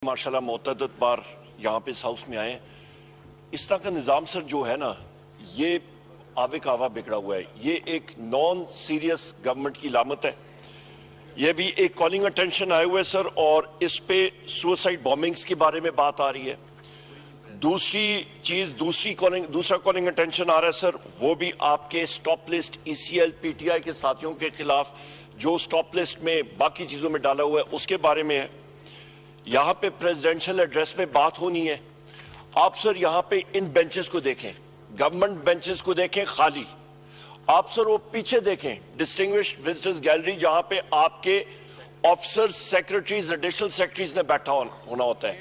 माशाल्लाह मुतअद्दिद बार यहाँ पे इस हाउस में आए। इस तरह का निज़ाम सर जो है ना, ये आवे का आवा बिगड़ा हुआ है। ये एक नॉन सीरियस गवर्नमेंट की लामत है। ये भी एक कॉलिंग अटेंशन आए हुए सर, और इस पे सुसाइड बॉम्बिंग्स के बारे में बात आ रही है। दूसरी चीज, दूसरा कॉलिंग अटेंशन आ रहा है सर, वो भी आपके स्टॉप लिस्ट ECL PTI के साथियों के खिलाफ जो स्टॉप लिस्ट में बाकी चीजों में डाला हुआ है उसके बारे में है। यहाँ पे प्रेसिडेंशियल एड्रेस में बात होनी है। आप सर यहाँ पे इन बेंचेस को देखें, गवर्नमेंट बेंचेस को देखें खाली। आप सर वो पीछे देखें, डिस्टिंग्विश्ड विजिटर्स गैलरी, जहां पे आपके ऑफिसर्स, सेक्रेटरीज, एडिशनल सेक्रेटरीज ने बैठा होना होता है।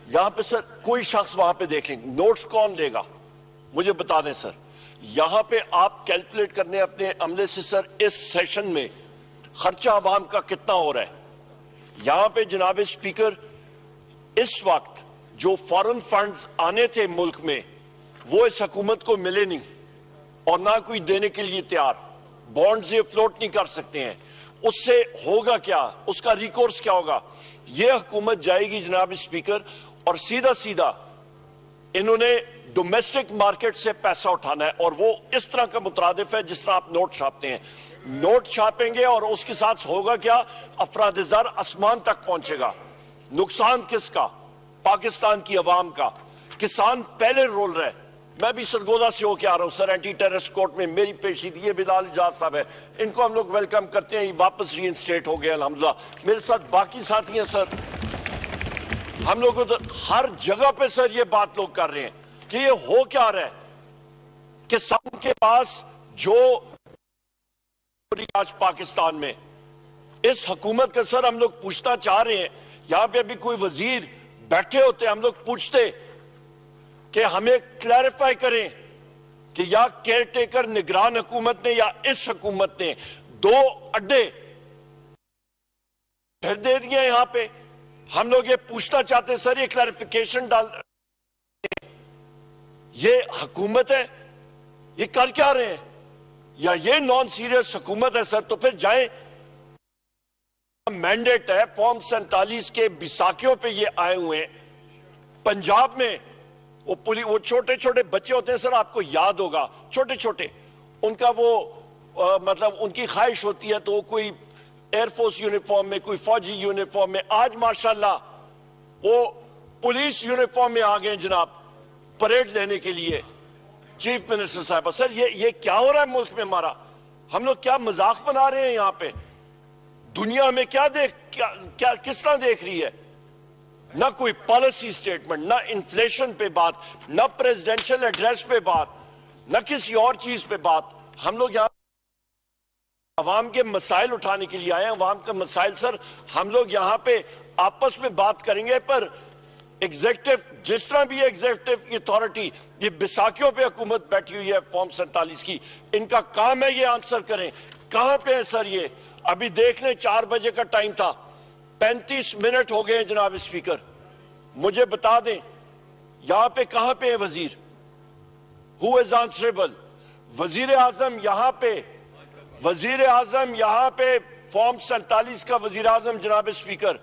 यहाँ पे सर कोई शख्स वहां पे देखें, नोट्स कौन देगा मुझे बता दें सर। यहाँ पे आप कैलकुलेट करने अपने अमले से सर इस सेशन में खर्चा आवाम का कितना हो रहा है। यहाँ पे जनाब स्पीकर, इस वक्त जो फॉरेन फंड्स आने थे मुल्क में वो इस हुकूमत को मिले नहीं, और ना कोई देने के लिए तैयार। बॉन्ड से फ्लोट नहीं कर सकते हैं। उससे होगा क्या, उसका रिकोर्स क्या होगा? ये हुकूमत जाएगी जनाब स्पीकर, और सीधा सीधा इन्होंने डोमेस्टिक मार्केट से पैसा उठाना है, और वो इस तरह का मुतरादिफ है जिस तरह आप नोट छापते हैं। नोट छापेंगे और उसके साथ होगा क्या, अफराद-ए-ज़र आसमान तक पहुंचेगा। नुकसान किसका? पाकिस्तान की अवाम का। किसान पहले रोल रहे। मैं भी सरगोदा से होकर आ रहा हूं सर, एंटी टेररिस्ट कोर्ट में मेरी पेशी थी। ये बिलाल इजाज साहब है, इनको हम लोग वेलकम करते हैं, वापस रीइंस्टेट हो गए अल्हम्दुलिल्लाह। मेरे साथ बाकी साथी हैं सर। हम लोग तो हर जगह पे सर ये बात लोग कर रहे हैं कि ये हो क्या रहा है, किसान के पास जो आज पाकिस्तान में इस हुकूमत का सर हम लोग पूछना चाह रहे हैं। यहां पे अभी कोई वजीर बैठे होते, हम लोग पूछते कि हमें क्लैरिफाई करें कि या केयर टेकर निगरान हुकूमत ने या इस हुकूमत ने दो अड्डे फिर दे दिए। यहां पे हम लोग ये पूछना चाहते सर, ये क्लैरिफिकेशन डाल, ये हुकूमत है, ये कर क्या रहे हैं, या ये नॉन सीरियस हुकूमत है सर? तो फिर जाएं, मैंडेट है फॉर्म 47 के बिसाखियों पे ये आए हुए हैं। पंजाब में वो छोटे छोटे बच्चे होते हैं सर, आपको याद होगा, छोटे छोटे, उनका वो मतलब उनकी ख्वाहिश होती है तो वो कोई एयरफोर्स यूनिफॉर्म में, कोई फौजी यूनिफॉर्म में। आज माशाल्लाह वो पुलिस यूनिफॉर्म में आ गए जनाब, परेड लेने के लिए। चीफ मिनिस्टर साहब, सर ये क्या हो रहा है मुल्क में हमारा? हम लोग क्या मजाक बना रहे हैं यहाँ पे? दुनिया में क्या किस तरह देख रही है? ना कोई पॉलिसी स्टेटमेंट, ना इन्फ्लेशन पे बात, ना प्रेसिडेंशियल एड्रेस पे बात, ना किसी और चीज पे बात। हम लोग यहाँ अवाम के मसाइल उठाने के लिए आए हैं। अवाम का मसाइल सर हम लोग यहाँ पे आपस में बात करेंगे, पर एग्जीक्यूटिव, जिस तरह भी एग्जीक्यूटिव की अथॉरिटी, ये बिसाखियों पे हुकूमत बैठी हुई है फॉर्म 47 की, इनका काम है ये आंसर करें। कहां पे है सर ये? अभी देख लें, 4 बजे का टाइम था, 35 मिनट हो गए जनाब स्पीकर। मुझे बता दें यहां पे कहां पे है वजीर? Who is answerable? वजीर आजम यहां पे, वजीर आजम यहां पे फॉर्म 47 का वजीर आजम जनाब स्पीकर।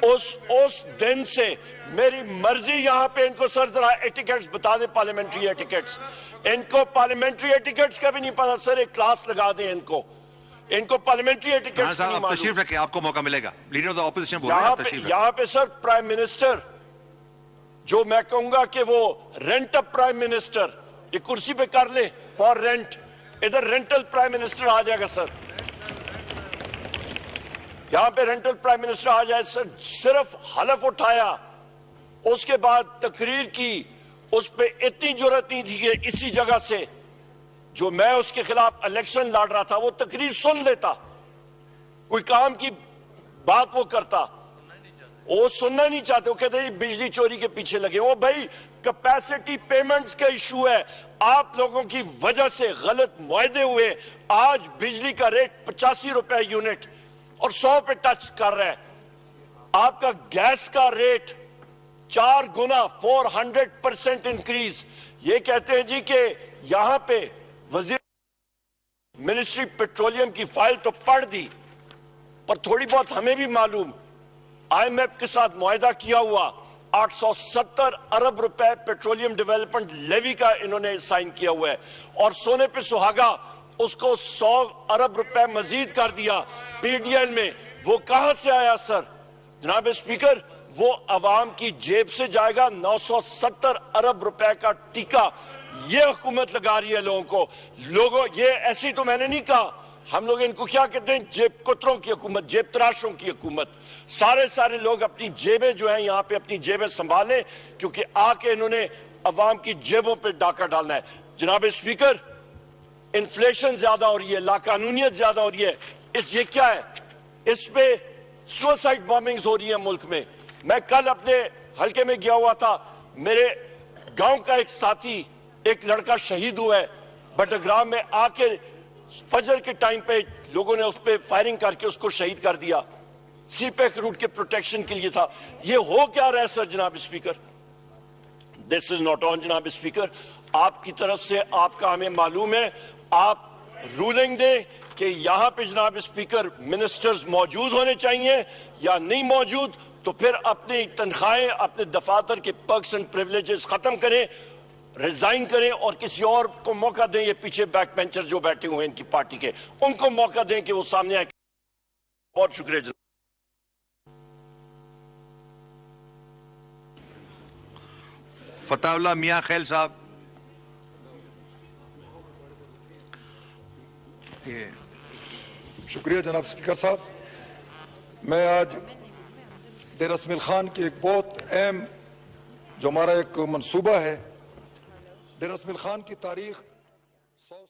उस दिन से मेरी मर्जी यहां पे, इनको सर जरा एटिकेट्स बता दें, पार्लियामेंट्री एटिकेट्स। इनको पार्लियामेंट्री एटिकेट्स का भी नहीं पता सर, एक क्लास लगा दें इनको पार्लियामेंट्री एटिकेट्स नहीं मालूम। तशरीफ रखें, आपको मौका मिलेगा। लीडर ऑफ द ऑपोजिशन बोल रहे हैं, आप तशरीफ रखें। यहाँ पे सर प्राइम मिनिस्टर, जो मैं कहूंगा कि वो रेंट अप प्राइम मिनिस्टर, ये कुर्सी पे कर ले फॉर रेंट, इधर रेंटल प्राइम मिनिस्टर आ जाएगा सर। यहां पे रेंटल प्राइम मिनिस्टर आ जाए सर। सिर्फ हलफ उठाया, उसके बाद तकरीर की, उस पे इतनी जरूरत नहीं थी कि इसी जगह से जो मैं उसके खिलाफ इलेक्शन लड़ रहा था वो तकरीर सुन लेता, कोई काम की बात वो करता। वो सुनना नहीं चाहते, वो कहते बिजली चोरी के पीछे लगे। वो भाई कैपेसिटी पेमेंट्स का इशू है, आप लोगों की वजह से गलत मुआहदे हुए। आज बिजली का रेट 85 रुपए यूनिट और 100 पे टच कर रहा है। आपका गैस का रेट 4 गुना, 400% इंक्रीज। ये कहते हैं जी कि यहां पे वजीर मिनिस्ट्री पेट्रोलियम की फाइल तो पढ़ दी, पर थोड़ी बहुत हमें भी मालूम IMF के साथ मुआहदा किया हुआ 870 अरब रुपए पेट्रोलियम डेवलपमेंट लेवी का इन्होंने साइन किया हुआ है, और सोने पे सुहागा उसको 100 अरब रुपए मजीद कर दिया PDL में। वो कहां से आया सर? जनाब स्पीकर, वो अवाम की जेब से जाएगा। 970 अरब रुपए का टीका ये हुकूमत लगा रही है लोगों को। लोगों, ये ऐसी तो मैंने नहीं कहा, हम लोग इनको क्या कहते हैं? जेब कुतरों की हुकूमत, जेब तराशों की हुकूमत। सारे लोग अपनी जेबें जो हैं यहाँ पे अपनी जेबें संभालें, क्योंकि आके इन्होंने अवाम की जेबों पे डाका डालना है। जनाब स्पीकर, इन्फ्लेशन ज्यादा हो रही है, लाकानूनियत ज्यादा हो रही है। ये क्या है? इस पे सुसाइड बॉम्बिंग्स हो रही है मुल्क में। मैं कल अपने हल्के में गया हुआ था, मेरे गांव का एक साथी, एक लड़का शहीद हुआ है बटग्राम में। आके फजर के टाइम पे लोगों ने उस पर फायरिंग करके उसको शहीद कर दिया। सीपेक रूट के प्रोटेक्शन के लिए था। ये हो क्या रहा है सर? जनाब speaker, this is not on. जनाब स्पीकर, आपकी तरफ से आपका हमें मालूम है, आप रूलिंग दें कि यहां पे जनाब स्पीकर मिनिस्टर्स मौजूद होने चाहिए या नहीं मौजूद, तो फिर अपनी तनख्वाहें, अपने दफातर के पर्क्स एंड प्रिविलेजेस खत्म करें, रिजाइन करें और किसी और को मौका दें। ये पीछे बैक बेंचर जो बैठे हुए हैं इनकी पार्टी के, उनको मौका दें कि वो सामने आए। बहुत शुक्रिया। फताउल्लाह मियां खैल साहब। शुक्रिया जनाब स्पीकर साहब। मैं आज डेरा मिल खान की एक बहुत अहम जो हमारा एक मंसूबा है, डेरा मिल खान की तारीख 100